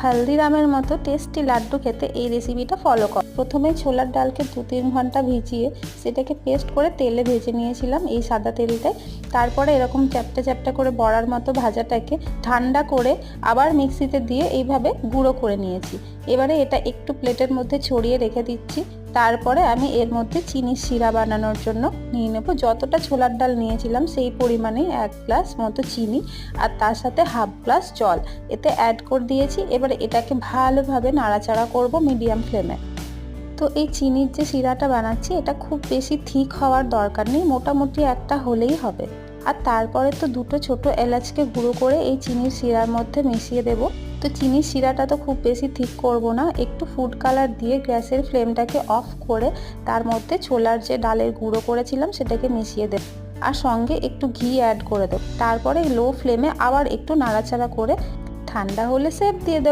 হলদিরামের মতো টেস্টি লাড্ডু খেতে এই রেসিপিটা ফলো কর। প্রথমে ছোলার ডালকে 2-3 ঘন্টা ভিজিয়ে সেটাকে পেস্ট করে তেলে ভেজে নিয়েছিলাম এই সাদা তেলটায়। তারপরে এরকম চ্যাপটা চ্যাপটা করে বড়ার মতো ভাজাটাকে ঠান্ডা করে আবার মিক্সিতে দিয়ে এইভাবে গুঁড়ো করে নিয়েছি। এবারে এটা একটু প্লেটের মধ্যে ছড়িয়ে রেখে দিচ্ছি। তারপরে আমি এর মধ্যে চিনির শিরা বানানোর জন্য নিয়ে নেব। যতটা ছোলার ডাল নিয়েছিলাম সেই পরিমাণে 1 গ্লাস মতো চিনি আর তার সাথে হাফ গ্লাস জল এতে অ্যাড করে দিয়েছি। এবারে এটাকে ভালোভাবে নাড়াচাড়া করব মিডিয়াম ফ্লেমে। তো এই চিনির যে শিরাটা বানাচ্ছি এটা খুব বেশি থিক হওয়ার দরকার নেই, মোটামুটি একটা হলেই হবে। আর তারপরে তো দুটো ছোট এলাচকে গুঁড়ো করে এই চিনির শিরার মধ্যে মিশিয়ে দেব। তো চিনির শিরাটা তো খুব বেশি থিক করব না, একটু ফুড কালার দিয়ে গ্যাসের ফ্লেমটাকে অফ করে তার মধ্যে ছোলার যে ডালের গুঁড়ো করেছিলাম সেটাকে মিশিয়ে দেব আর সঙ্গে একটু ঘি অ্যাড করে দেব। তারপরে লো ফ্লেমে আবার একটু নাড়াচাড়া করে ঠান্ডা হলে সেপ দিয়ে দেব।